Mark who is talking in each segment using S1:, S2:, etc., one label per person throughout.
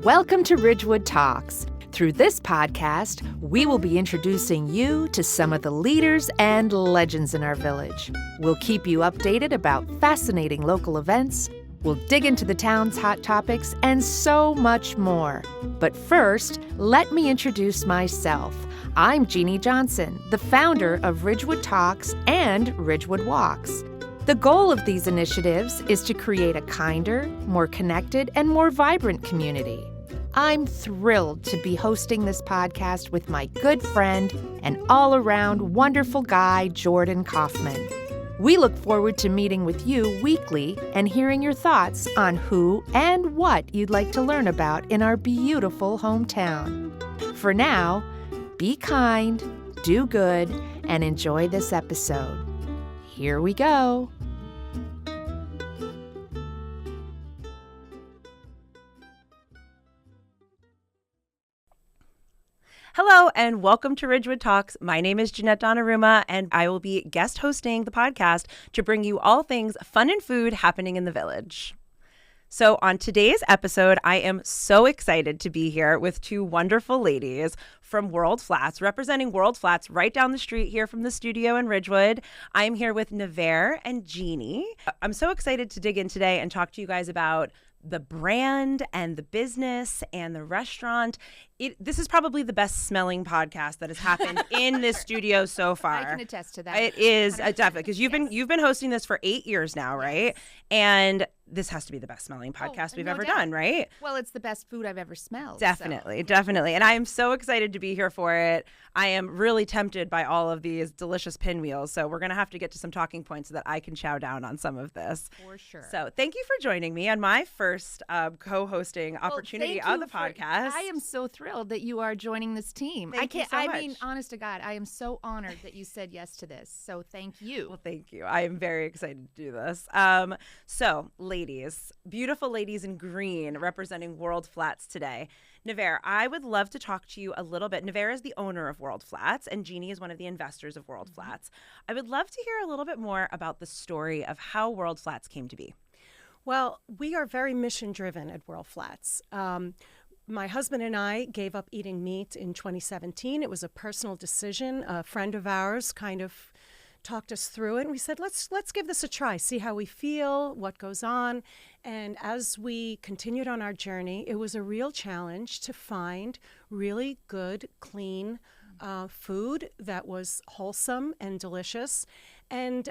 S1: Welcome to Ridgewood Talks. Through this podcast, we will be introducing you to some of the leaders and legends in our village. We'll keep you updated about fascinating local events. We'll dig into the town's hot topics and so much more. But first, let me introduce myself. I'm Jeanne Johnson, the founder of Ridgewood Talks and Ridgewood Walks. The goal of these initiatives is to create a kinder, more connected, and more vibrant community. I'm thrilled to be hosting this podcast with my good friend and all-around wonderful guy, Jordan Kaufman. We look forward to meeting with you weekly and hearing your thoughts on who and what you'd like to learn about in our beautiful hometown. For now, be kind, do good, and enjoy this episode. Here we go.
S2: Hello and welcome to Ridgewood Talks. My name is Jeanette Donnarumma and I will be guest hosting the podcast to bring you all things fun and food happening in the village. So on today's episode, I am so excited to be here with two wonderful ladies from World Flats, representing World Flats right down the street here from the studio in Ridgewood. I'm here with Nvair and Jeanne. I'm so excited to dig in today and talk to you guys about the brand and the business and the restaurant. This is probably the best smelling podcast that has happened in this studio so far.
S1: I can attest to that.
S2: It is definitely, because you've been hosting this for 8 years now, right? And this has to be the best smelling podcast we've ever done, right?
S1: Well, it's the best food I've ever smelled.
S2: Definitely. And I am so excited to be here for it. I am really tempted by all of these delicious pinwheels. So we're going to have to get to some talking points so that I can chow down on some of this.
S1: For sure.
S2: So thank you for joining me on my first co-hosting opportunity of the podcast.
S1: I am so thrilled that you are joining this team.
S2: Thank you so much.
S1: I mean, honest to God, I am so honored that you said yes to this. So thank you.
S2: Well, thank you. I am very excited to do this. So, ladies, beautiful ladies in green representing World Flats today. Nvair, I would love to talk to you a little bit. Nvair is the owner of World Flats, and Jeanne is one of the investors of World Flats. I would love to hear a little bit more about the story of how World Flats came to be.
S3: Well, we are very mission-driven at World Flats. My husband and I gave up eating meat in 2017. It was a personal decision. A friend of ours kind of talked us through it, and we said, let's give this a try, see how we feel, what goes on. And as we continued on our journey, it was a real challenge to find really good, clean food that was wholesome and delicious. And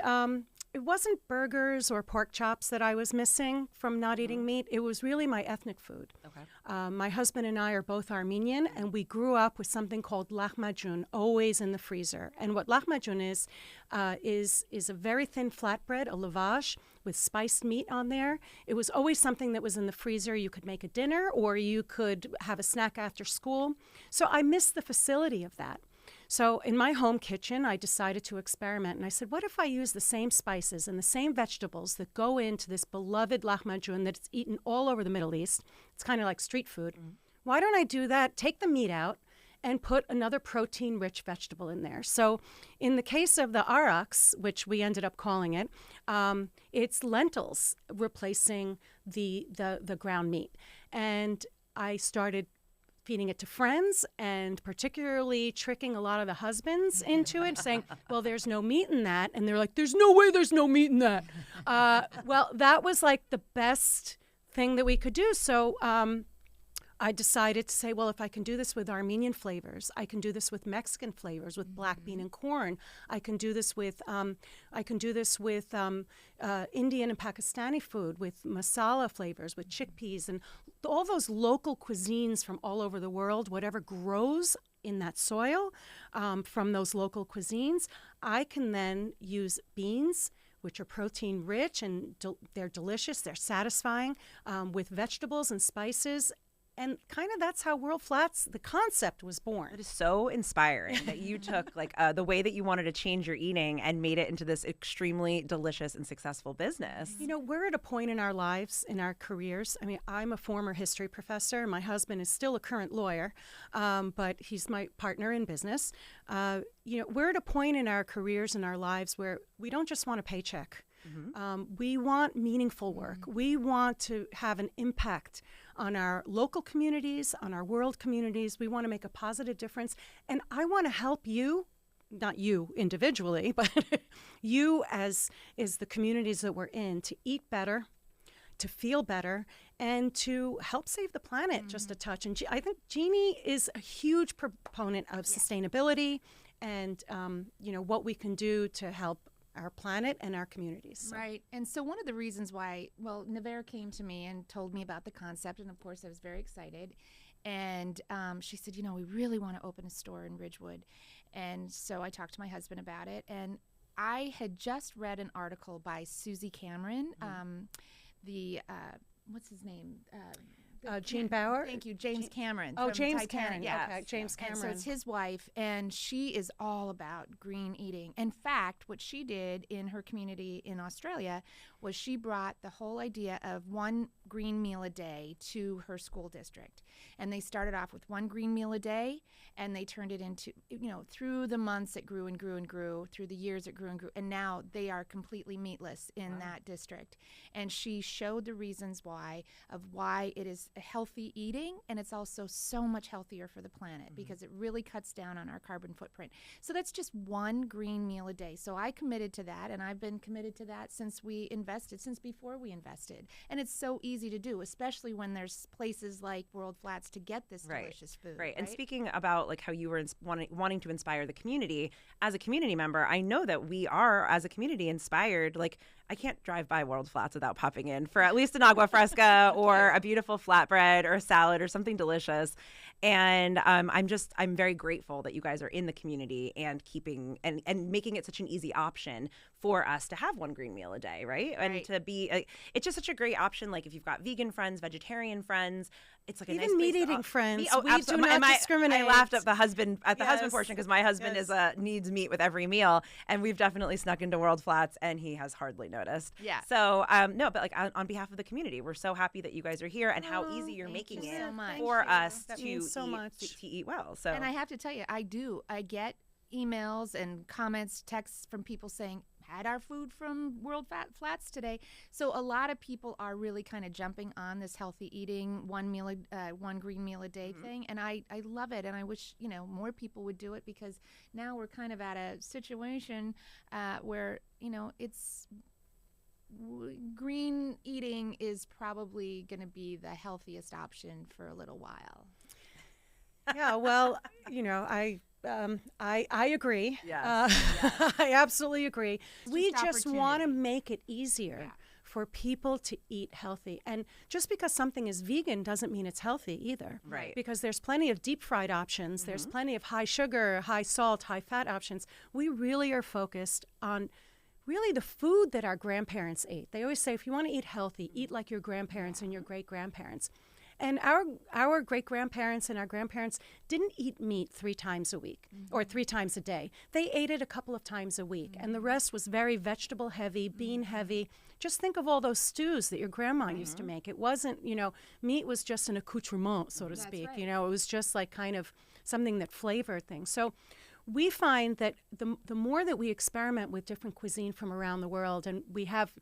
S3: it wasn't burgers or pork chops that I was missing from not eating meat. It was really my ethnic food. Okay. My husband and I are both Armenian, and we grew up with something called lahmacun, always in the freezer. And what lahmacun is a very thin flatbread, a lavage, with spiced meat on there. It was always something that was in the freezer. You could make a dinner, or you could have a snack after school. So I missed the facility of that. So in my home kitchen, I decided to experiment. And I said, what if I use the same spices and the same vegetables that go into this beloved lahmacun that's eaten all over the Middle East? It's kind of like street food. Mm-hmm. Why don't I do that, take the meat out, and put another protein-rich vegetable in there? So in the case of the araks, which we ended up calling it, it's lentils replacing the ground meat. And I started feeding it to friends and particularly tricking a lot of the husbands into it, saying, well, there's no meat in that. And they're like, there's no way there's no meat in that. Well, that was like the best thing that we could do. So I decided to say, well, if I can do this with Armenian flavors, I can do this with Mexican flavors, with black bean and corn. I can do this with Indian and Pakistani food, with masala flavors, with chickpeas, and all those local cuisines from all over the world. Whatever grows in that soil from those local cuisines, I can then use beans, which are protein rich, and they're delicious, they're satisfying, with vegetables and spices. And kind of that's how World Flats, the concept, was born.
S2: It is so inspiring that you took like the way that you wanted to change your eating and made it into this extremely delicious and successful business.
S3: You know, we're at a point in our lives, in our careers. I mean, I'm a former history professor. My husband is still a current lawyer, but he's my partner in business. We're at a point in our careers and our lives where we don't just want a paycheck. Mm-hmm. We want meaningful work. Mm-hmm. We want to have an impact on our local communities, on our world communities. We want to make a positive difference. And I want to help you, not you individually, but you as is the communities that we're in, to eat better, to feel better, and to help save the planet just a touch. And I think Jeannie is a huge proponent of sustainability and, what we can do to help our planet and our communities. So.
S4: Right. And so one of the reasons why, Nvair came to me and told me about the concept, and of course I was very excited. And she said, we really want to open a store in Ridgewood. And so I talked to my husband about it. And I had just read an article by Susie Cameron, what's his name?
S3: Jean Bauer?
S4: Thank you, James Cameron.
S3: Oh,
S4: from
S3: James
S4: Titanic.
S3: Cameron.
S4: Yes.
S3: Okay, James Cameron.
S4: And so it's his wife, and she is all about green eating. In fact, what she did in her community in Australia was she brought the whole idea of one green meal a day to her school district. And they started off with one green meal a day, and they turned it into, through the months it grew and grew and grew, through the years it grew and grew, and now they are completely meatless in that district. And she showed the reasons why it is healthy eating, and it's also so much healthier for the planet because it really cuts down on our carbon footprint. So that's just one green meal a day. So I committed to that, and I've been committed to that since before we invested. And it's so easy to do, especially when there's places like World Flats to get this delicious food.
S2: Right. And speaking about like how you were wanting to inspire the community, as a community member, I know that we are, as a community, inspired. Like, I can't drive by World Flats without popping in for at least an agua fresca or a beautiful flatbread or a salad or something delicious. And I'm very grateful that you guys are in the community and keeping and making it such an easy option for us to have one green meal a day, right? And to be, it's just such a great option. Like if you've got vegan friends, vegetarian friends, it's like a nice place.
S3: Even meat-eating friends.
S2: Oh,
S3: we do not discriminate.
S2: I laughed at the husband portion because my husband needs meat with every meal, and we've definitely snuck into World Flats, and he has hardly noticed.
S4: Yeah.
S2: So no, but like on behalf of the community, we're so happy that you guys are here and how easy you're making it for us to eat well. So,
S4: and I have to tell you, I get emails and comments, texts from people saying, had our food from World Flats today. So a lot of people are really kind of jumping on this healthy eating, one green meal a day thing. And I love it. And I wish, more people would do it, because now we're kind of at a situation where, green eating is probably going to be the healthiest option for a little while.
S3: Yeah, well, I agree.
S2: Yes.
S3: I absolutely agree. We just want to
S4: opportunity.
S3: make it easier for people to eat healthy. And just because something is vegan doesn't mean it's healthy either.
S2: Right.
S3: Because there's plenty of deep fried options. There's plenty of high sugar, high salt, high fat options. We really are focused on really the food that our grandparents ate. They always say, if you want to eat healthy, eat like your grandparents and your great-grandparents. And our great-grandparents and our grandparents didn't eat meat 3 times a week or 3 times a day. They ate it a couple of times a week, and the rest was very vegetable heavy, bean heavy. Just think of all those stews that your grandma used to make. It wasn't, meat was just an accoutrement, so to speak.
S4: right.
S3: It was just like kind of something that flavored things. So we find that the more that we experiment with different cuisine from around the world, and we have,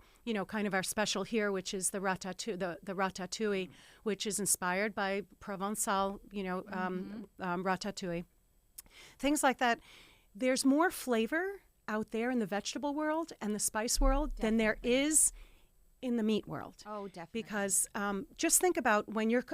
S3: kind of our special here, which is the ratatouille, which is inspired by Provençal, ratatouille. Things like that. There's more flavor out there in the vegetable world and the spice world than there is in the meat world.
S4: Oh, definitely.
S3: Because just think about when you're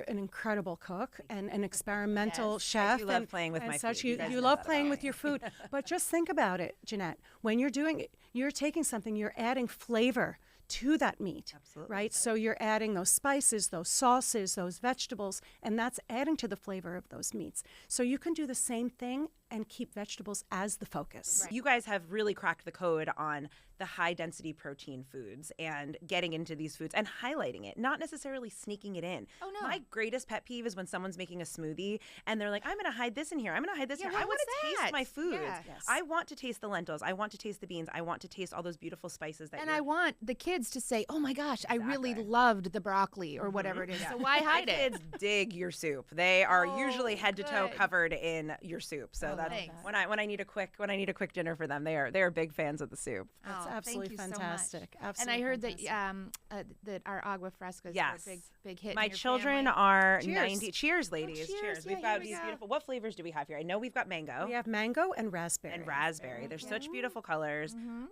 S3: an incredible cook and an experimental chef.
S2: I do love playing with my
S3: such.
S2: food.
S3: You love playing with your food. But just think about it, Jeanette. When you're doing it, you're taking something, you're adding flavor to that meat.
S2: Absolutely.
S3: Right? So you're adding those spices, those sauces, those vegetables, and that's adding to the flavor of those meats. So you can do the same thing and keep vegetables as the focus.
S2: You guys have really cracked the code on the high density protein foods and getting into these foods and highlighting it, not necessarily sneaking it in.
S4: Oh, no.
S2: My greatest pet peeve is when someone's making a smoothie and they're like, I'm going to hide this in here. I'm going to hide this
S4: Yeah,
S2: here. I
S4: what
S2: want
S4: is
S2: to taste
S4: that?
S2: my foods.
S4: Yeah. Yes.
S2: I want to taste the lentils. I want to taste the beans. I want want to taste all those beautiful spices that
S4: And I want the kids to say, "Oh my gosh, I really
S2: Exactly.
S4: loved the broccoli or whatever it is." So why hide
S2: My
S4: it?
S2: kids dig your soup. They are usually
S4: Oh,
S2: head to toe
S4: good.
S2: covered in your soup. So that's
S4: thanks.
S2: when I need a quick dinner for them. They are big fans of the soup.
S3: That's
S4: Oh,
S3: absolutely
S4: thank you so much.
S3: fantastic.
S4: And
S3: Absolutely
S4: I heard
S3: fantastic.
S4: that our agua frescas
S2: Yes.
S4: are a big hit.
S2: My
S4: in your
S2: children
S4: family.
S2: are
S3: Cheers.
S2: 90. Cheers, ladies.
S4: cheers.
S2: Cheers.
S4: Yeah,
S2: We've got
S4: here we
S2: these
S4: go.
S2: beautiful. What flavors do we have here? I know we've got mango.
S3: We have mango and raspberry.
S2: And raspberry. They're such beautiful colors.
S4: Mm-hmm.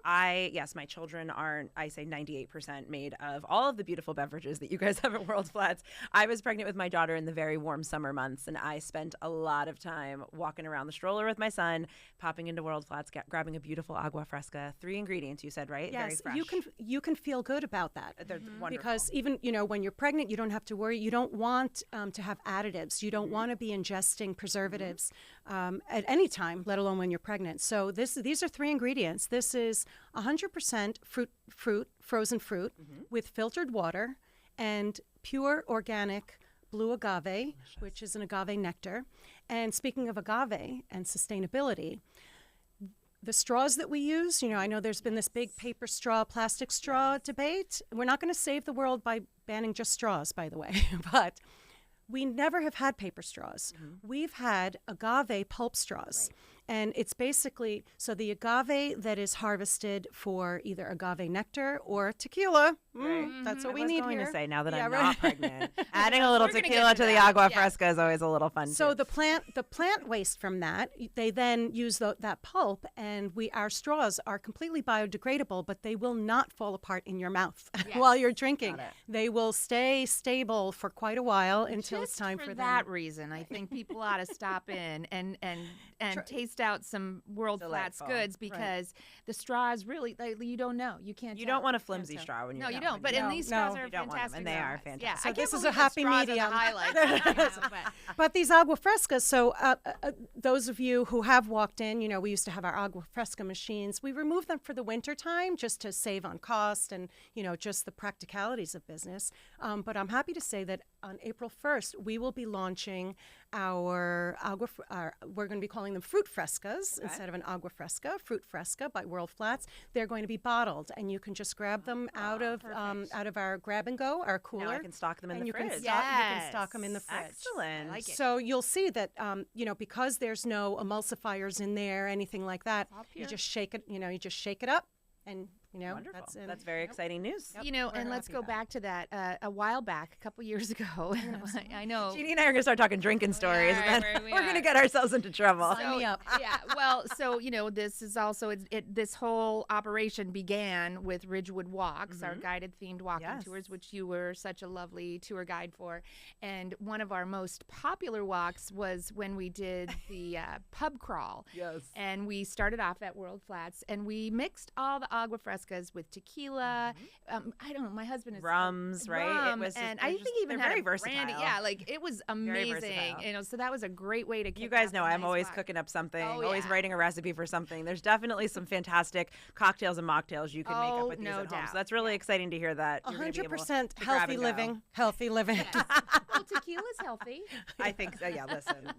S2: Yes, my children are, I say 98% made of all of the beautiful beverages that you guys have at World Flats. I was pregnant with my daughter in the very warm summer months, and I spent a lot of time walking around the stroller with my son, popping into World Flats, grabbing a beautiful agua fresca. 3 ingredients, you said, right? Very
S3: Yes,
S2: fresh.
S3: you can feel good about that.
S2: They're wonderful.
S3: Because even when you're pregnant, you don't have to worry. You don't want to have additives. You don't want to be ingesting preservatives at any time, let alone when you're pregnant. So these are 3 ingredients. This is 100% frozen fruit with filtered water and pure organic blue agave, which is an agave nectar. And speaking of agave and sustainability, the straws that we use, I know there's been this big paper straw, plastic straw debate. We're not going to save the world by banning just straws, by the way, but we never have had paper straws. We've had agave pulp straws. And it's basically, so the agave that is harvested for either agave nectar or tequila, that's what we need
S2: I was going
S3: here.
S2: to say, now that
S3: Yeah,
S2: I'm
S3: right.
S2: not pregnant, adding a little
S4: We're gonna get
S2: tequila
S4: to
S2: to the
S4: that.
S2: agua
S4: Yeah.
S2: fresca is always a little fun,
S3: So
S2: too.
S3: the plant waste from that, they then use that pulp, and our straws are completely biodegradable, but they will not fall apart in your mouth while you're drinking.
S2: Got it.
S3: They will stay stable for quite a while until it's
S4: Just
S3: time
S4: for
S3: for
S4: that
S3: them.
S4: reason, I think people ought to stop in and taste out some World Flats
S2: Delightful.
S4: goods because the straws really, you don't know. You can't.
S2: You
S4: tell.
S2: don't want a
S4: Can't
S2: flimsy
S4: tell.
S2: straw when you're
S4: No, you
S2: young.
S4: don't. But
S3: No,
S4: and these straws
S3: no.
S4: are
S2: You don't want them,
S4: fantastic.
S2: and they are
S4: otherwise.
S2: fantastic.
S4: Yeah,
S3: So
S4: I
S3: this
S4: can't
S3: is a
S4: believe the
S3: happy
S4: straws are the
S3: medium.
S4: highlights.
S3: But these agua frescas, so those of you who have walked in, we used to have our agua fresca machines. We remove them for the winter time just to save on cost and, just the practicalities of business. But I'm happy to say that on April 1st, we will be launching we're going to be calling them fruit frescas instead of an agua fresca, fruit fresca by World Flats. They're going to be bottled, and you can just grab them out of our grab and go, our cooler.
S2: Now I can stock them in
S3: and
S2: the
S3: you
S2: fridge.
S3: Can stock, you can stock them in the fridge.
S2: Excellent.
S4: like it.
S3: So you'll see that, because there's no emulsifiers in there, anything like that, you just shake it, you just shake it up and,
S2: Wonderful.
S3: that's it.
S2: That's very exciting news.
S4: And let's go back to that. A while back, a couple years ago, I know.
S2: Jeannie and I are going to start talking drinking stories,
S4: are,
S2: and then
S4: we
S2: we're going to
S4: are.
S2: get ourselves into trouble.
S3: Sign me up.
S4: Yeah, well, so this is also this whole operation began with Ridgewood Walks, our guided themed walking
S2: Yes.
S4: tours, which you were such a lovely tour guide for. And one of our most popular walks was when we did the pub crawl.
S2: Yes.
S4: And we started off at World Flats, and we mixed all the agua frescas with tequila. I don't know. My husband is
S2: Rums, right?
S4: Rum,
S2: It was just-
S4: and
S2: it
S4: I
S2: was
S4: think
S2: just-
S4: even
S2: they're
S4: had
S2: very
S4: a brandy.
S2: versatile.
S4: Yeah, like it was amazing.
S2: versatile.
S4: So that was a great way to. Kick
S2: You guys
S4: off
S2: know
S4: a
S2: I'm
S4: nice
S2: always
S4: walk.
S2: cooking up something,
S4: Oh,
S2: always
S4: yeah.
S2: writing a recipe for something. There's definitely some fantastic cocktails and mocktails you can make
S4: Oh,
S2: up with these
S4: no
S2: at home.
S4: doubt.
S2: So that's really exciting to hear that. You're gonna be able
S3: 100%
S2: to grab
S3: healthy
S2: and go.
S3: living. Healthy living.
S4: Well, tequila's healthy.
S2: I think so. Yeah, listen.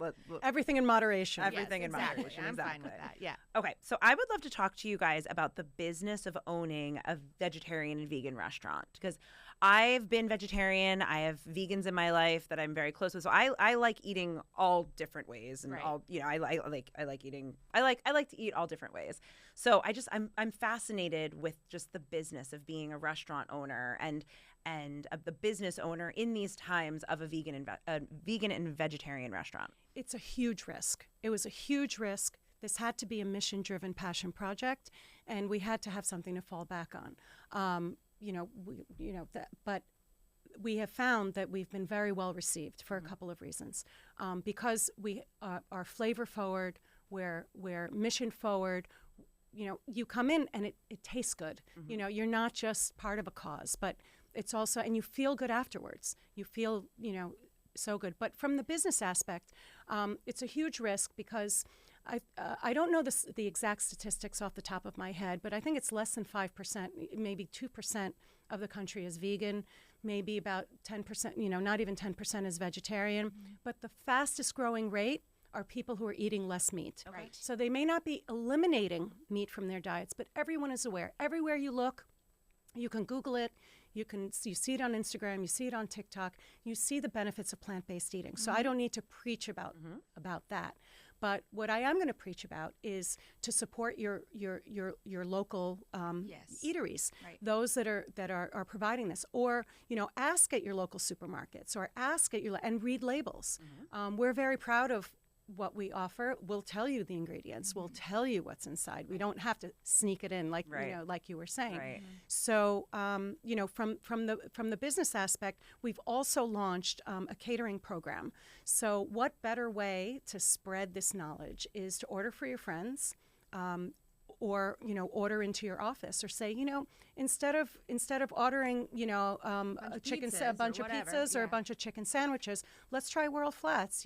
S3: Everything in moderation.
S2: Everything in
S4: exactly.
S2: moderation.
S4: I'm
S2: exactly.
S4: fine with that. Yeah.
S2: Okay, so I would love to talk to you guys about the business of owning a vegetarian and vegan restaurant because I've been vegetarian. I have vegans in my life that I'm very close with. So I like eating all different ways and
S4: Right.
S2: all I like eating. I like to eat all different ways. So I'm fascinated with just the business of being a restaurant owner and of the business owner in these times of a vegan and vegetarian restaurant.
S3: It's a huge risk. It was a huge risk. This had to be a mission-driven passion project, and we had to have something to fall back on. But we have found that we've been very well received for a couple of reasons. Because we are flavor forward, we're mission forward. You come in and it tastes good. You're not just part of a cause, but it's also, and you feel good afterwards. You feel, so good. But from the business aspect, it's a huge risk because I don't know the exact statistics off the top of my head, but I think it's less than 5%, maybe 2% of the country is vegan, maybe about 10%, not even 10% is vegetarian. But the fastest growing rate are people who are eating less meat.
S2: Right.
S3: So they may not be eliminating meat from their diets, but everyone is aware. Everywhere you look, you can Google it. You see it on Instagram. You see it on TikTok. You see the benefits of plant-based eating. So I don't need to preach about that. But what I am going to preach about is to support your local eateries, those that are providing this, or ask at your local supermarkets, or ask at and read labels. We're very proud of what we offer. We'll tell you the ingredients. We'll tell you what's inside. We don't have to sneak it in like like you were saying.
S2: Right.
S3: So from the business aspect, we've also launched a catering program. So what better way to spread this knowledge is to order for your friends. Or order into your office, or say instead of ordering a bunch of pizzas or a bunch of chicken sandwiches, let's try World Flats.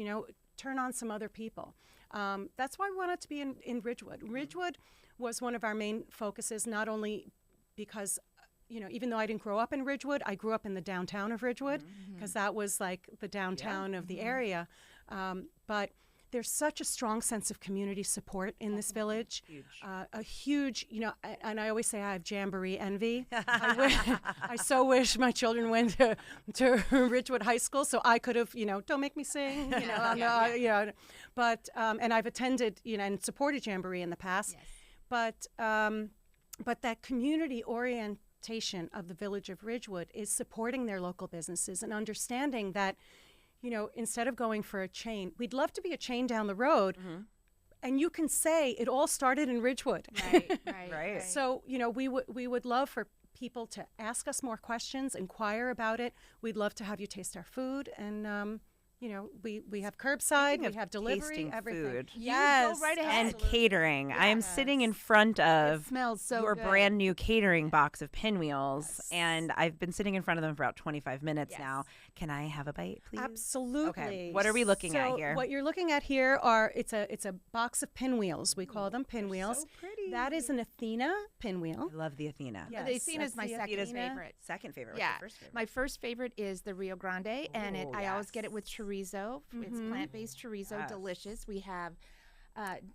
S3: Turn on some other people. That's why we wanted to be in Ridgewood. Ridgewood was one of our main focuses, not only because even though I didn't grow up in Ridgewood, I grew up in the downtown of Ridgewood because that was like the downtown of the area. But there's such a strong sense of community support in this village. A huge, and I always say I have jamboree envy. I so wish my children went to Ridgewood High School so I could have, don't make me sing, But, and I've attended, and supported jamboree in the past. Yes. But that community orientation of the village of Ridgewood is supporting their local businesses and understanding that instead of going for a chain, we'd love to be a chain down the road. And you can say it all started in Ridgewood.
S2: Right.
S3: So, we would love for people to ask us more questions, inquire about it. We'd love to have you taste our food. And, we have curbside, we have delivery, everything.
S2: Food.
S3: Yes.
S4: Go right ahead.
S2: And catering. I am sitting in front of
S4: It smells so
S2: your
S4: good.
S2: brand new catering box of pinwheels, and I've been sitting in front of them for about 25 minutes now. Can I have a bite, please?
S3: Absolutely.
S2: Okay. What are we looking at here?
S3: What you're looking at here it's a box of pinwheels. We call them pinwheels.
S2: So pretty.
S3: That is an Athena pinwheel.
S2: I love the Athena.
S3: Yes,
S4: The Athena is
S3: that's
S4: my
S3: the
S4: second
S3: Athena.
S4: favorite.
S2: Second favorite.
S4: Yeah,
S2: What's your first favorite?
S4: my first favorite is the Rio Grande, and I always get it with chorizo. It's plant-based chorizo,
S2: Yes.
S4: delicious. We have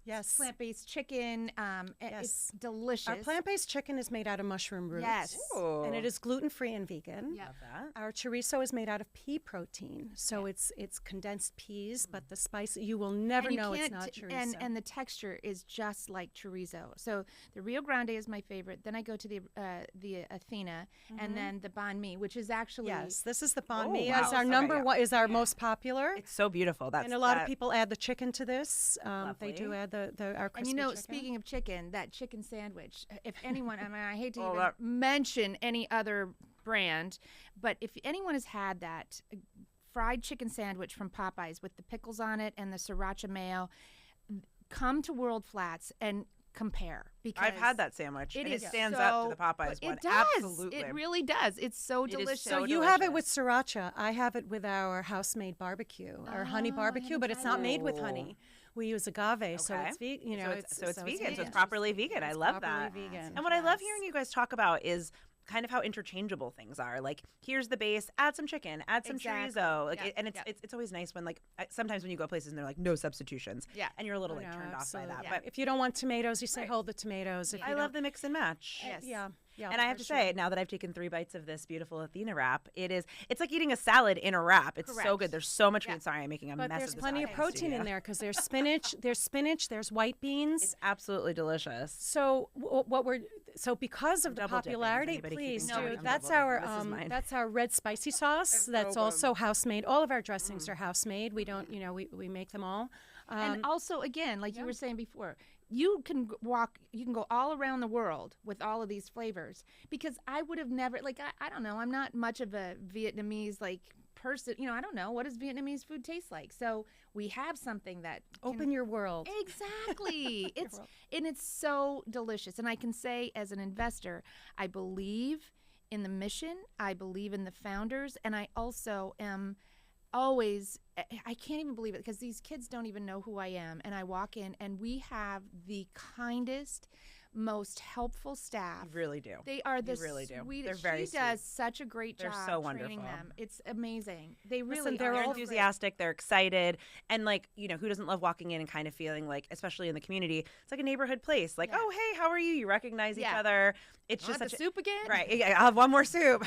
S3: Yes.
S4: plant-based chicken. It's delicious.
S3: Our plant-based chicken is made out of mushroom roots.
S4: Yes.
S2: Ooh.
S3: And it is gluten-free and vegan.
S4: Yeah.
S2: Love that.
S3: Our chorizo is made out of pea protein, so it's condensed peas, but the spice you will never
S4: And you
S3: know it's
S4: can't
S3: not
S4: t-
S3: chorizo.
S4: and the texture is just like chorizo. So the Rio Grande is my favorite. Then I go to the Athena, and then the banh mi, which is actually
S3: yes, this is the banh
S2: Oh,
S3: mi.
S2: wow.
S3: Is our
S2: Okay,
S3: number
S2: yeah.
S3: one, is our most popular.
S2: It's so beautiful. That's
S3: And a lot of
S2: that-
S3: people add the chicken to this. They do
S2: Lovely.
S3: add our
S4: And
S3: crispy chicken.
S4: speaking of chicken, that chicken sandwich, if anyone, I hate to
S2: Oh,
S4: even
S2: that-
S4: mention any other brand, but if anyone has had that fried chicken sandwich from Popeyes with the pickles on it and the sriracha mayo, come to World Flats and compare. Because
S2: I've had that sandwich,
S4: It
S2: and
S4: is
S2: it stands up to the
S4: so-
S2: Popeyes one.
S4: It does.
S2: Absolutely.
S4: It really does. It's so
S2: It is
S4: delicious.
S2: so
S3: So you have it with
S2: delicious.
S3: sriracha. I have it with our house-made barbecue, our honey barbecue, but it's not made with honey. We use agave, so
S2: Okay.
S3: it's vegan.
S2: So it's vegan. So it's properly vegan. I
S3: It's
S2: love
S3: properly
S2: that.
S3: vegan.
S2: And what I love
S3: Yes.
S2: hearing you guys talk about is kind of how interchangeable things are. Like, here's the base, add some chicken, add some
S4: Exactly.
S2: chorizo. Like,
S4: Yeah,
S2: and it's always nice when sometimes when you go places and they're like no substitutions.
S4: Yeah.
S2: And you're a little
S3: Oh,
S2: like
S3: no,
S2: turned off by
S3: absolutely.
S2: that.
S3: Yeah.
S2: But
S3: If you don't want tomatoes, you say
S2: Right.
S3: hold the tomatoes. If
S2: I
S3: you
S2: love
S3: don't-
S2: the mix and match.
S4: Yes.
S3: Yeah.
S2: And I have
S3: for
S2: to say,
S3: sure.
S2: now that I've taken 3 bites of this beautiful Athena wrap, it's like eating a salad in a wrap. It's so
S4: Correct.
S2: good. There's so much
S4: Yeah.
S2: food. Sorry, I'm making a
S3: But
S2: mess
S3: there's
S2: of this
S3: plenty of
S2: podcast
S3: protein in
S2: studio.
S3: there because there's spinach, there's white beans.
S2: It's absolutely delicious.
S3: So because of the
S2: double dipping. Is
S3: popularity,
S2: anybody
S3: please
S2: keeping
S3: do.
S2: track? I'm
S3: That's
S2: double
S3: our
S2: dipping. This is mine.
S3: that's our red spicy sauce. That's also house made. All of our dressings are house made. We don't, we make them all.
S4: And also, again, like you were saying before, you can go all around the world with all of these flavors, because I would have never, I don't know, I'm not much of a Vietnamese person. I don't know, what does Vietnamese food taste like? So we have something that
S3: Open your world.
S4: Exactly. It's so delicious. And I can say, as an investor, I believe in the mission, I believe in the founders, and I also am always, I can't even believe it, because these kids don't even know who I am, and I walk in and we have the kindest, most helpful staff.
S2: You really do.
S4: They are the
S2: really do.
S4: sweetest.
S2: They're very
S4: she does
S2: sweet.
S4: such a great
S2: They're
S4: job
S2: so
S4: training
S2: wonderful.
S4: them. It's amazing. They really
S3: Listen, they're
S4: are.
S3: all
S2: enthusiastic. They're excited. And like, who doesn't love walking in and kind of feeling like, especially in the community, it's like a neighborhood place. Like,
S4: Yeah.
S2: oh, hey, how are you? You recognize each
S4: Yeah.
S2: other. It's
S4: Want
S2: just
S4: the
S2: such
S4: soup again?
S2: Right. Yeah, I'll have one more soup.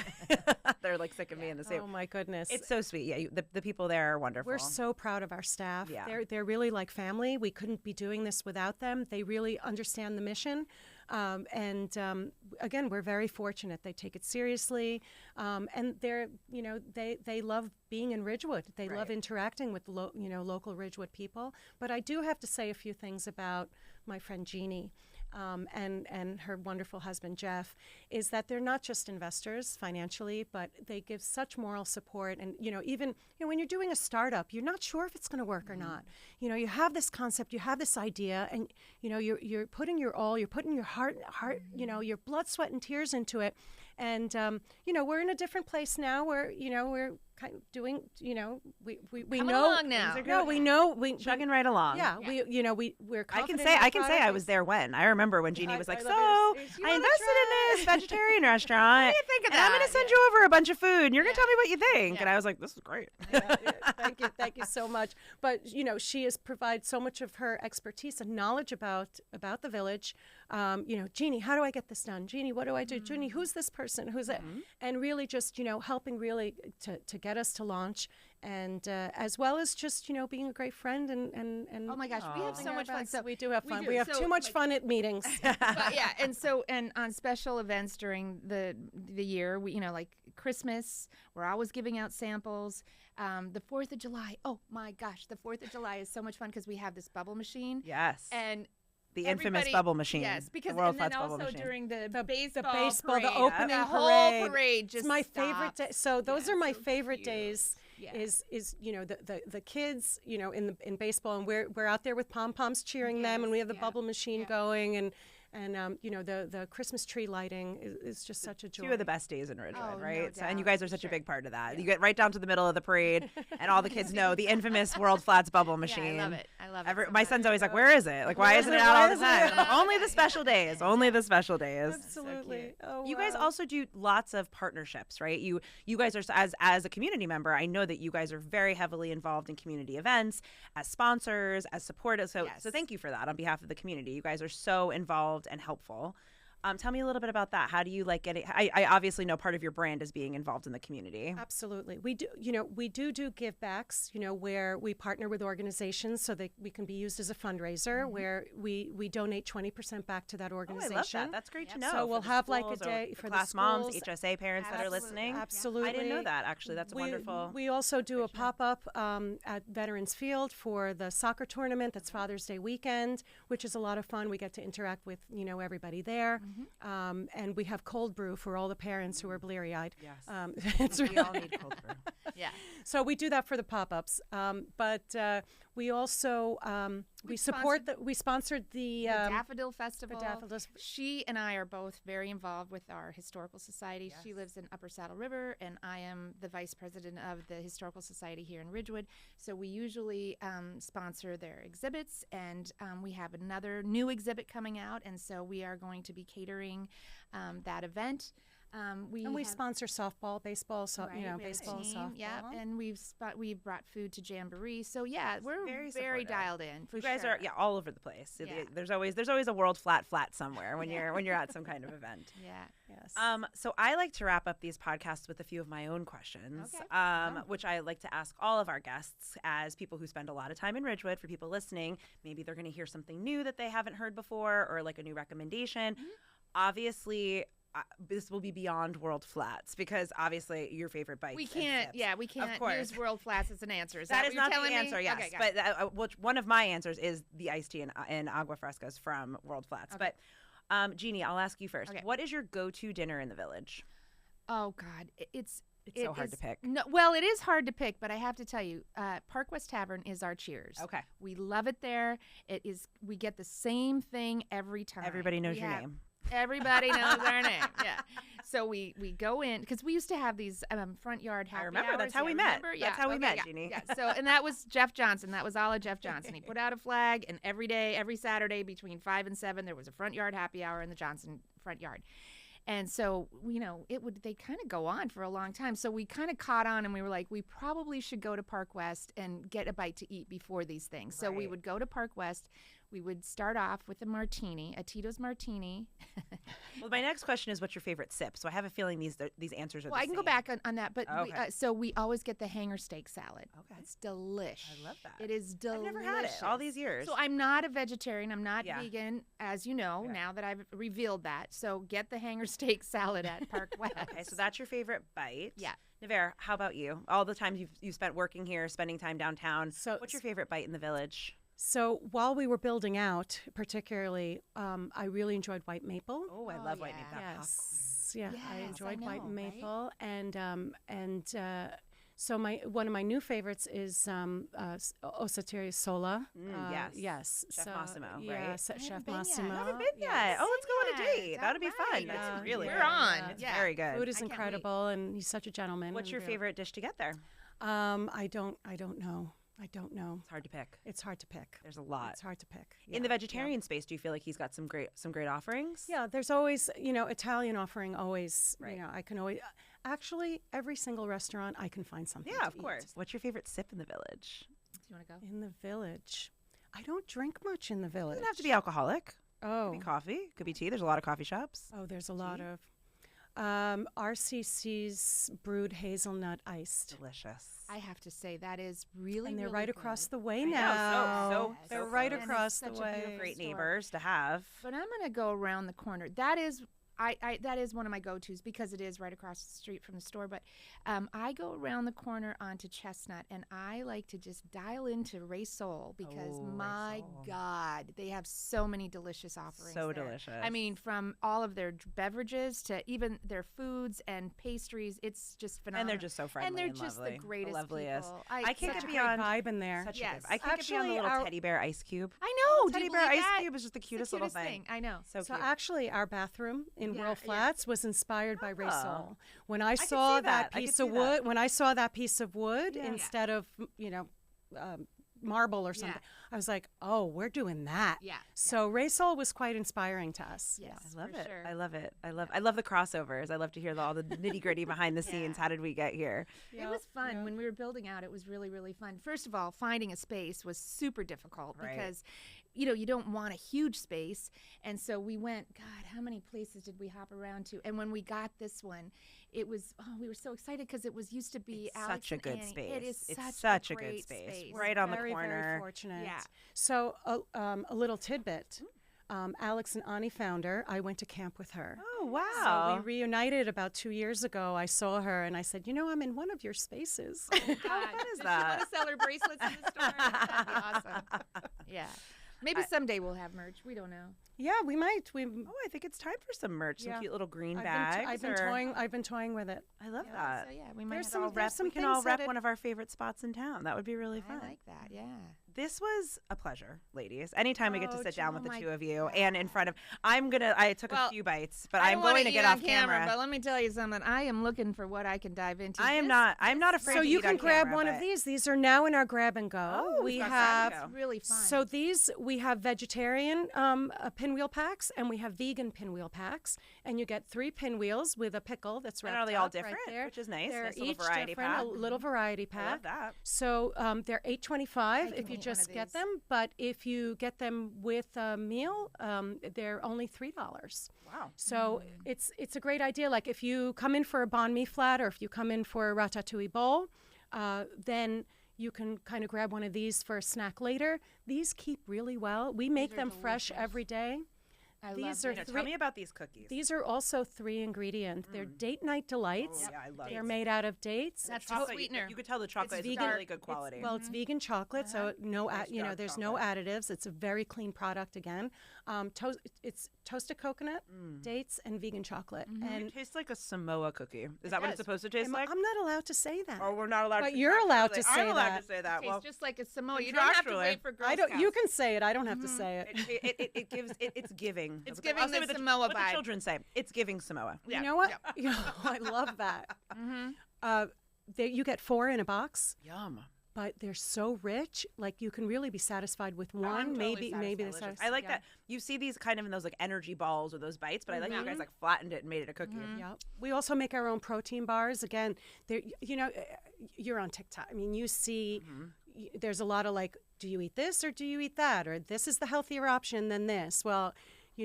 S2: They're like sick of me in the soup.
S3: Oh my goodness.
S2: It's so sweet. Yeah, the people there are wonderful.
S3: We're so proud of our staff.
S2: Yeah.
S3: They're really like family. We couldn't be doing this without them. They really understand the mission. Again, we're very fortunate. They take it seriously. And they love being in Ridgewood. They love interacting with local Ridgewood people. But I do have to say a few things about my friend Jeannie. And her wonderful husband Jeff, is that they're not just investors financially, but they give such moral support. And even when you're doing a startup, you're not sure if it's going to work or not. You have this concept, you have this idea, and you're putting your all, you're putting your heart, your blood, sweat, and tears into it. And we're in a different place now. Where we're kind of doing, we
S4: Coming
S3: know
S4: along now.
S3: No, we know
S2: chugging right along.
S3: Yeah, we're.
S2: I can
S3: confident
S2: say
S3: in our
S2: I
S3: product.
S2: was there when. I remember when Jeannie was like,
S3: I
S2: so
S3: love it. You
S2: I
S3: wanna
S2: invested in this vegetarian restaurant.
S4: What do you think of
S2: and I'm
S4: that?
S2: going to send you over a bunch of food and you're going to tell me what you think.
S4: Yeah.
S2: And I was like, this is great.
S3: Yeah, thank you so much. But she has provided so much of her expertise and knowledge about the village. Jeannie, how do I get this done? Jeannie, what do I do? Jeannie, who's this person? Who's it? And really just helping really to get us to launch, and as well as just being a great friend and
S4: Oh my gosh, we have so much fun. So
S3: we do have fun.
S4: do.
S3: We have
S4: So,
S3: too much fun at meetings.
S4: but yeah, and on special events during the year, we like Christmas, we're always giving out samples. The 4th of July, oh my gosh, the 4th of July is so much fun because we have this bubble machine.
S2: Yes.
S4: And
S2: The infamous
S4: everybody-
S2: bubble machine.
S4: Yes, because
S2: the World
S4: and then
S2: Flats bubble
S4: also
S2: machine.
S4: during the
S3: The
S4: baseball
S3: the
S4: parade,
S3: opening
S4: the
S3: parade.
S4: whole parade just
S3: It's my favorite day.
S4: stops.
S3: So those
S4: Yeah,
S3: are my
S4: so
S3: favorite
S4: cute.
S3: days.
S4: Yeah.
S3: Is the kids in baseball, and we're out there with pom poms cheering them, and we have the
S4: yeah,
S3: bubble machine going, and the Christmas tree lighting is just such a joy.
S2: Two of the best days in Ridgewood,
S4: Oh, no
S2: right? So, and you
S4: doubt,
S2: guys are such
S4: sure.
S2: a big part of that. You get right down to the middle of the parade, and all the kids know the infamous World Flats bubble machine.
S4: Yeah, I love it. I love it. so
S2: My
S4: much.
S2: son's always like, "Where is it? Like, why isn't it out all the time?" I'm like, only the special days. Only the special days.
S3: Absolutely.
S2: You guys
S3: wow.
S2: also do lots of partnerships, right? You guys are as a community member. I know that you guys are very heavily involved in community events as sponsors, as supporters. So
S4: Yes.
S2: thank you for that on behalf of the community. You guys are so involved and helpful. Tell me a little bit about that. How do you like getting? I obviously know part of your brand is being involved in the community.
S3: Absolutely. We do, we do give backs, where we partner with organizations so that we can be used as a fundraiser, where we donate 20% back to that
S2: Oh, I
S3: organization.
S2: love that. That's great to know.
S3: So
S2: for
S3: we'll
S2: the
S3: have like a
S2: schools or
S3: day
S2: the
S3: for the
S2: class moms,
S3: schools.
S2: HSA parents that are listening.
S3: Absolutely.
S2: I didn't know that actually. That's wonderful.
S3: We also do a pop-up at Veterans Field for the soccer tournament. That's Father's Day weekend, which is a lot of fun. We get to interact with, everybody there. And we have cold brew for all the parents who are bleary-eyed.
S2: Yes.
S3: It's
S2: We all need cold brew.
S4: Yeah.
S3: So we do that for the pop-ups, but we also we sponsored the
S4: Daffodil Festival.
S3: Daffodils.
S4: She and I are both very involved with our historical society. She lives in Upper Saddle River, and I am the vice president of the historical society here in Ridgewood. So we usually sponsor their exhibits, and we have another new exhibit coming out, and so we are going to be catering that event. We
S3: sponsor softball, baseball,
S4: Right, we have a
S3: baseball,
S4: team,
S3: softball.
S4: yeah, and we've brought food to Jamboree. So yeah, we're
S2: Very
S4: very
S2: supportive.
S4: dialed in. For
S2: You guys
S4: sure.
S2: are all over the place.
S4: Yeah.
S2: There's always a World Flat somewhere when you're at some kind of event.
S4: Yeah.
S3: Yes.
S2: So I like to wrap up these podcasts with a few of my own questions,
S4: Okay.
S2: which I like to ask all of our guests as people who spend a lot of time in Ridgewood. For people listening, maybe they're going to hear something new that they haven't heard before, or like a new recommendation. Obviously, this will be beyond World Flats because obviously your favorite bites.
S4: We
S2: and
S4: can't.
S2: sips.
S4: Yeah, we can't
S2: course.
S4: use World Flats as an answer. Is
S2: That
S4: that
S2: is
S4: what you're
S2: not the
S4: telling me?
S2: answer, yes.
S4: Okay, got it.
S2: But one of my answers is the iced tea and agua frescas from World Flats.
S4: Okay.
S2: But Jeannie, I'll ask you first.
S4: Okay.
S2: What is your go-to dinner in the village?
S4: Oh God, it's
S2: so hard to pick.
S4: No, well, it is hard to pick, but I have to tell you, Park West Tavern is our cheers.
S2: Okay.
S4: We love it there. It is. We get the same thing every time.
S2: Everybody knows
S4: We
S2: your
S4: have-
S2: name.
S4: Everybody knows our name. Yeah. So we go in because we used to have these front yard happy
S2: remember.
S4: hours.
S2: That's how we met. That's how we met, Jeannie.
S4: Yeah. So and that was Jeff Johnson. That was a la Jeff Johnson. He put out a flag, and every day, every Saturday between 5 and 7, there was a front yard happy hour in the Johnson front yard. And so, they kind of go on for a long time. So we kind of caught on and we were like, we probably should go to Park West and get a bite to eat before these things. So we would go to Park West. We would start off with a martini, a Tito's martini.
S2: Well, my next question is, what's your favorite sip? So I have a feeling these answers are the
S4: Well, I can
S2: same.
S4: go back on that. But
S2: Okay.
S4: so we always get the hanger steak salad.
S2: Okay.
S4: It's delish.
S2: I love that.
S4: It is delicious.
S2: I've never had it all these years.
S4: So I'm not a vegetarian. I'm not
S2: Yeah.
S4: vegan, as you know, now that I've revealed that. So get the hanger steak salad at Park West.
S2: Okay, so that's your favorite bite.
S4: Yeah.
S2: Nvair, how about you? All the times you've spent working here, spending time downtown.
S3: So-
S2: what's your favorite bite in the village?
S3: So while we were building out, particularly, I really enjoyed white maple.
S2: Oh, I love white
S4: yeah.
S2: maple. That
S3: Yes, yeah, I
S4: Yes,
S3: enjoyed
S4: I
S3: white
S4: know, right?
S3: maple, and so one of my new favorites is Osateria Sola.
S2: yes.
S3: Yes,
S2: Chef Massimo,
S3: Yeah,
S2: right?
S3: Chef
S4: haven't been yet.
S3: Massimo.
S2: I haven't been yet. Oh, let's go on a
S4: Yes,
S2: date. That would be
S4: all
S2: fun.
S4: right.
S2: That's really
S4: We're
S2: good.
S4: on.
S2: It's
S4: Yeah.
S2: very good.
S3: Food is
S4: I can't wait.
S3: incredible, and he's such a gentleman.
S2: What's
S3: and
S2: your
S3: really-
S2: favorite dish to get there?
S3: I don't know. I don't know.
S2: It's hard to pick.
S3: It's hard to pick.
S2: There's a lot.
S3: It's hard to pick.
S2: In the vegetarian space, do you feel like he's got some great offerings?
S3: Yeah, there's always, Italian offering always,
S2: Right.
S3: I can always, actually, every single restaurant I can find something
S2: Yeah,
S3: to
S2: of course.
S3: eat.
S2: What's your favorite sip in the village?
S4: Do you want to go?
S3: In the village. I don't drink much in the village.
S2: Doesn't have to be alcoholic.
S3: Oh,
S2: Could be coffee. Could be tea. There's a lot of coffee shops.
S3: oh, there's a lot of RCC's brewed hazelnut iced.
S2: Delicious.
S4: I have to say that is really,
S3: And they're
S4: really
S3: right
S4: good.
S3: across the way
S2: I know,
S3: now.
S2: so
S3: they're
S2: so
S3: right
S2: close.
S3: across
S4: And
S3: the
S4: it's such a
S3: way.
S4: beautiful
S2: Great
S4: store.
S2: neighbors to have.
S4: But I'm going to go around the corner. That is that is one of my go-tos because it is right across the street from the store. But I go around the corner onto Chestnut, and I like to just dial into Ray Sol because, my God, they have so many delicious offerings.
S2: So
S4: there.
S2: delicious.
S4: I mean, from all of their beverages to even their foods and pastries, it's just phenomenal.
S2: And they're just so friendly
S4: and they're
S2: and
S4: just
S2: lovely.
S4: the greatest
S2: loveliest.
S4: people.
S2: I can't
S3: Such
S2: get
S3: a
S2: beyond
S3: great vibe in there.
S2: Such
S4: Yes.
S2: a good. I can't get beyond the
S3: Actually,
S2: little
S3: our-
S2: teddy bear ice cube.
S4: I know.
S2: Teddy
S4: do you
S2: bear
S4: believe
S2: ice
S4: that?
S2: cube is just the
S4: It's
S2: cutest
S4: the
S2: little
S4: cutest
S2: thing.
S4: I know.
S2: So
S3: So
S2: cute.
S3: actually, our bathroom in
S4: Yeah,
S3: World
S4: yeah.
S3: Flats was inspired by Ray
S2: Oh.
S3: Sol. When I
S2: could
S3: saw
S2: see that.
S3: that
S2: I could
S3: piece
S2: see
S3: of
S2: that.
S3: wood, when I saw that piece of wood
S2: Yeah.
S3: instead of marble or something, I was like, oh, we're doing that.
S4: Yeah,
S3: So Ray Sol was quite inspiring to us.
S4: Yes,
S2: I love
S4: for
S2: it.
S4: sure.
S2: I love it. I love the crossovers. I love to hear all the nitty gritty behind the scenes. How did we get here?
S4: It was fun when we were building out. It was really, really fun. First of all, finding a space was super difficult
S2: Right.
S4: because, you don't want a huge space. And so we went, God, how many places did we hop around to? And when we got this one, it was, we were so excited because it was used to be
S2: It's
S4: Alex
S2: such a
S4: and
S2: good
S4: Annie.
S2: space.
S4: It is
S2: It's
S4: such
S2: a
S4: great
S2: good space.
S4: space.
S2: Right on the
S3: Very,
S2: corner.
S3: very fortunate.
S4: Yeah.
S3: So a little tidbit. Alex and Ani found her. I went to camp with her.
S2: Oh wow.
S3: So we reunited about 2 years ago. I saw her and I said, I'm in one of your spaces.
S4: God,
S2: is
S4: does she
S2: that?
S4: want to sell her bracelets in the store? That'd be awesome. Yeah. Maybe someday we'll have merch. We don't know.
S3: Yeah, we might.
S2: Oh, I think it's time for some merch. Some
S3: Yeah.
S2: cute little green
S3: I've
S2: bags.
S3: been
S2: or-
S3: toying. I've been toying with it.
S2: I love that.
S4: So yeah, we might
S3: There's
S4: have
S3: some-
S4: to
S2: All
S3: there's
S2: rep,
S3: some
S2: we can
S3: things
S2: all rep
S3: that
S2: one of our favorite spots in town. That would be really fun.
S4: I like that. Yeah.
S2: This was a pleasure, ladies. Anytime we get to
S4: Oh,
S2: sit down with the
S4: my
S2: two of you and in front of, I took a
S4: Well,
S2: few bites, but
S4: I
S2: I'm
S4: don't wanna
S2: going to
S4: eat
S2: get
S4: on
S2: off camera.
S4: But let me tell you something. I am looking for what I can dive into.
S2: I'm
S4: This-
S2: not afraid
S3: So
S2: to
S3: you
S2: eat
S3: can
S2: on
S3: grab
S2: camera,
S3: one
S2: but-
S3: of these. These are now in our grab and go.
S2: Oh,
S3: we
S2: we've got
S3: have
S2: grab and go.
S4: Really fun.
S3: So we have vegetarian pinwheel packs and we have vegan pinwheel packs, and you get 3 pinwheels with a pickle that's
S2: And
S3: wrapped
S2: are they all
S3: up right
S2: different?
S3: there.
S2: Which is nice.
S3: They're
S2: Nice little
S3: each
S2: variety
S3: different,
S2: pack.
S3: a little variety
S2: I love
S3: pack.
S2: that.
S3: So they're $8.25
S4: I
S3: if
S4: can
S3: you
S4: eat
S3: just
S4: one of
S3: get
S4: these.
S3: them, but if you get them with a meal, they're only $3.
S2: Wow.
S3: So it's a great idea. Like if you come in for a banh mi flat or if you come in for a ratatouille bowl, then you can kind of grab one of these for a snack later. These keep really well. We make
S4: are
S3: them fresh
S4: delicious.
S3: every day.
S4: I
S3: These
S4: love
S3: are
S2: Now,
S3: three.
S2: tell me about these cookies.
S3: These are also 3 ingredient. They're date night delights.
S2: Oh, yeah, I love
S3: They're
S2: these.
S3: made out of dates.
S4: That's
S2: Chocolate,
S4: the sweetener.
S2: You could tell the chocolate is
S3: vegan.
S2: really good quality.
S3: It's vegan chocolate, so no,
S2: Nice dark
S3: there's no additives. It's a very clean product. Again, it's toasted coconut, dates, and vegan chocolate. And
S2: it tastes like a Samoa cookie. Is that what it's
S4: does.
S2: supposed to taste like?
S3: I'm not allowed to say that.
S2: Or we're not allowed
S3: But
S2: to.
S3: you're allowed to
S2: Contractually,
S3: say
S2: I'm allowed
S3: that.
S2: to say that.
S4: Tastes
S2: Well,
S4: just like a Samoa. You don't have to
S2: contractually.
S4: wait for Girl
S3: I don't. You
S4: Scouts.
S3: can say it. I don't have to say it.
S2: it gives it's giving. giving.
S4: It's
S2: I'll
S4: giving
S2: say
S4: the
S2: what
S4: Samoa
S2: what
S4: vibe.
S2: the children say. It's giving Samoa.
S3: You know what? I love that. You get 4 in a box,
S2: Yum.
S3: but they're so rich. Like you can really be satisfied with one.
S2: I'm totally
S3: maybe the
S2: satisfied. I like that. You see these kind of in those like energy balls or those bites, but I like you guys like flattened it and made it a cookie.
S3: Yep. We also make our own protein bars. Again, you're on TikTok. I mean, you see, there's a lot of like, do you eat this or do you eat that, or this is the healthier option than this. Well,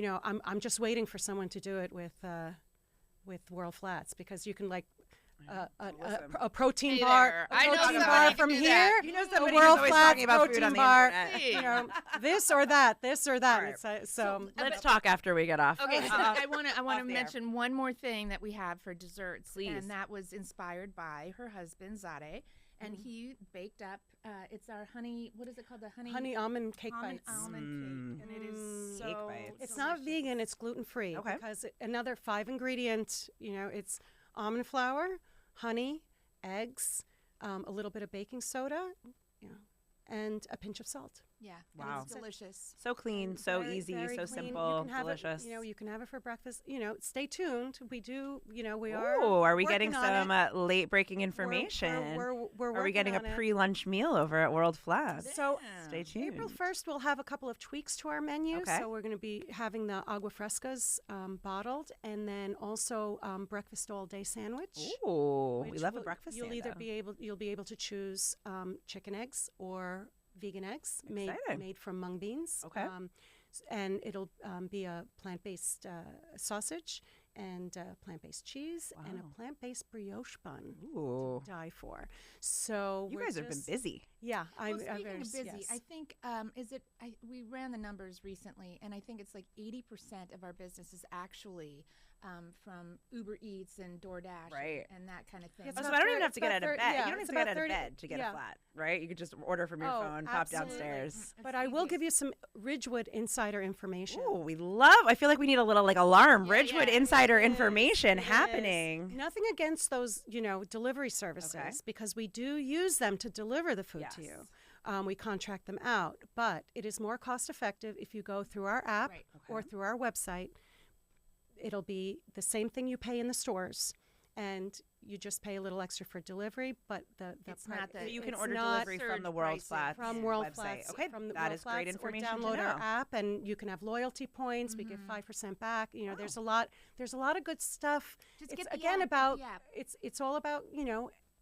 S3: I'm just waiting for someone to do it with World Flats, because you can like. A protein bar,
S4: I know
S3: protein
S4: somebody
S3: bar
S4: who
S3: from
S4: can do
S3: here.
S4: that.
S2: You know
S3: a
S2: somebody
S3: World
S2: who's always
S3: Flats
S2: talking about food
S3: protein
S2: on the
S3: bar.
S2: internet.
S3: This or that, this or that.
S2: All right.
S3: It's, so
S2: Let's talk after we get off.
S4: Okay, so I want to
S2: Off the air.
S4: mention one more thing that we have for desserts,
S2: Please.
S4: and that was inspired by her husband Zade, and he baked up. It's our honey. What is it called? The honey
S3: almond cake
S4: almond,
S3: bites.
S4: almond cake, and it is so
S2: Cake bites.
S3: It's not
S4: delicious.
S3: vegan, it's gluten free.
S2: Okay.
S3: Because another 5 ingredient, it's almond flour, honey, eggs, a little bit of baking soda, and a pinch of salt.
S4: Yeah,
S2: Wow.
S4: it's delicious.
S2: So clean, so
S3: Very,
S2: easy,
S3: very
S2: so
S3: clean.
S2: simple,
S3: You can have
S2: delicious.
S3: It, you can have it for breakfast. Stay tuned. We do. We are.
S2: Ooh, are we
S3: working
S2: getting
S3: on
S2: some
S3: it.
S2: late breaking information?
S3: We're
S2: Are we
S3: working
S2: getting a
S3: on it.
S2: pre-lunch meal over at World Flats?
S3: So
S2: Stay tuned.
S3: April 1st, we'll have a couple of tweaks to our menu.
S2: Okay.
S3: So we're going to be having the agua frescas bottled, and then also breakfast all day sandwich.
S2: Ooh, we
S3: which
S2: love a
S3: will-
S2: breakfast
S3: You'll
S2: sandwich.
S3: you'll be able to choose chicken eggs or vegan eggs
S2: Exciting.
S3: made from mung beans.
S2: Okay.
S3: And it'll be a plant-based sausage and plant-based cheese and
S2: Wow.
S3: a plant-based brioche bun
S2: Ooh,
S3: to die for. So
S2: you
S3: we're
S2: guys have been
S3: just-
S2: busy.
S3: Yeah,
S4: Well, speaking of busy,
S3: yes.
S4: I think we ran the numbers recently, and I think it's like 80% of our business is actually from Uber Eats and DoorDash,
S2: Right.
S4: and that kind of thing.
S3: It's
S2: Oh, so
S3: about
S2: I don't even
S3: thir-
S2: have to
S3: it's
S2: get
S3: about
S2: out of
S3: thir-
S2: bed.
S3: yeah,
S2: You don't have
S3: it's
S2: to get
S3: about
S2: out of
S3: 30
S2: bed to get
S3: yeah.
S2: a flat, right? You could just order from your
S3: Oh,
S2: phone, pop
S3: absolutely.
S2: downstairs.
S4: It's
S3: But I will
S4: easiest.
S3: give you some Ridgewood insider information.
S2: Ooh, we love. I feel like we need a little like alarm,
S4: Yeah,
S2: Ridgewood
S4: yeah,
S2: insider
S3: It is,
S2: information
S3: it is.
S2: happening.
S3: Nothing against those, delivery services, because we do use them to deliver the food to you. We contract them out, but it is more cost effective if you go through our app
S4: Right.
S3: or through our website. It'll be the same thing you pay in the stores, and you just pay a little extra for delivery. But the
S4: It's
S3: pri-
S4: not the-
S2: So you can
S3: it's
S2: order
S3: not
S2: delivery from
S4: surge
S2: the World
S4: pricing.
S2: Flats
S3: from World
S2: website.
S3: Flats.
S2: Okay,
S3: from the
S2: that
S3: World
S2: is great
S3: Flats,
S2: information
S3: Or
S2: to
S3: download our
S2: know.
S3: app, and you can have loyalty points. We give 5% back. There's a lot. There's a lot of good stuff.
S4: Just
S3: It's
S4: get the
S3: again
S4: app, get
S3: about
S4: the app.
S3: it's all about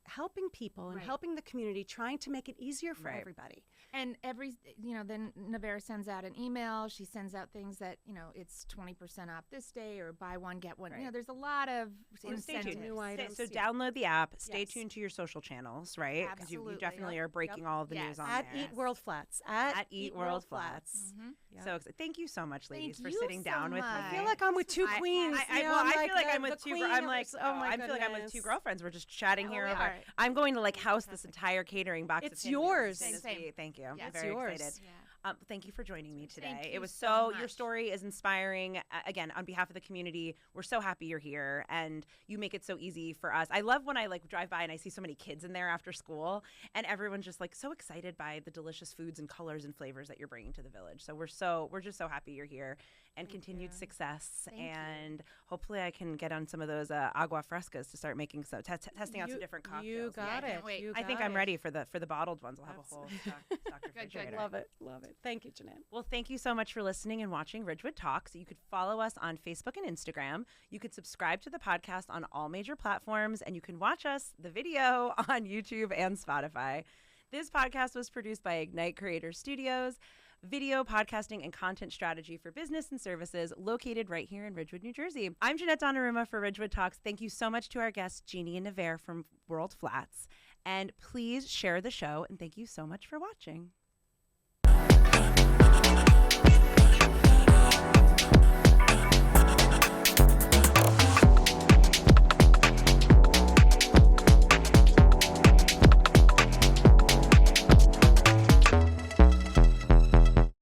S3: helping people and
S4: Right.
S3: helping the community, trying to make it easier for
S2: Right.
S3: everybody.
S4: And then Nvair sends out an email. She sends out things that, it's 20% off this day or buy one, get one.
S2: Right.
S4: There's a lot of
S2: Stay tuned.
S4: incentives.
S3: New items.
S2: So
S3: yeah.
S2: download the app. Stay
S3: Yes.
S2: tuned to your social channels, right? Because you
S4: Absolutely.
S2: definitely
S4: Yep.
S2: are breaking all of the
S4: Yes.
S2: news on
S3: At
S2: there.
S3: Eat World Flats. At
S2: Eat World Flats.
S3: Yeah.
S2: So thank you so much, ladies,
S4: Thank
S2: for
S4: you
S2: sitting
S4: so
S2: down with me.
S4: much.
S3: I feel like I'm with two queens.
S2: I feel like I'm with two. I'm like, I feel like I'm with two girlfriends. We're just chatting here
S4: we
S2: over.
S4: are.
S2: I'm going to like house this entire catering box.
S3: It's
S2: of Tinder
S3: yours.
S2: as soon as
S4: Same.
S2: we- Thank you. I'm
S4: Yeah. It's
S2: very
S3: yours.
S2: excited.
S4: Yeah.
S2: Thank you for joining me today.
S4: Thank
S2: It
S4: you
S2: was
S4: so
S2: your
S4: much.
S2: story is inspiring. Again, on behalf of the community, we're so happy you're here and you make it so easy for us. I love when I like drive by and I see so many kids in there after school and everyone's just like so excited by the delicious foods and colors and flavors that you're bringing to the village. So we're just so happy you're here and continued success.
S4: Thank you.
S2: And hopefully I can get on some of those agua frescas to start making some testing out some different cocktails.
S3: You got
S4: I
S3: it.
S4: can't wait.
S3: You
S2: I think
S3: got
S2: I'm
S3: it.
S2: ready for the bottled ones. We'll have a whole stock refrigerator.
S3: Love it. Love it. Thank you, Jeanette.
S2: Well, thank you so much for listening and watching Ridgewood Talks. You could follow us on Facebook and Instagram. You could subscribe to the podcast on all major platforms, and you can watch us, the video, on YouTube and Spotify. This podcast was produced by Ignite Creator Studios, video, podcasting, and content strategy for business and services located right here in Ridgewood, New Jersey. I'm Jeanette Donnarumma for Ridgewood Talks. Thank you so much to our guests, Jeannie and Nvair from World Flats. And please share the show, and thank you so much for watching.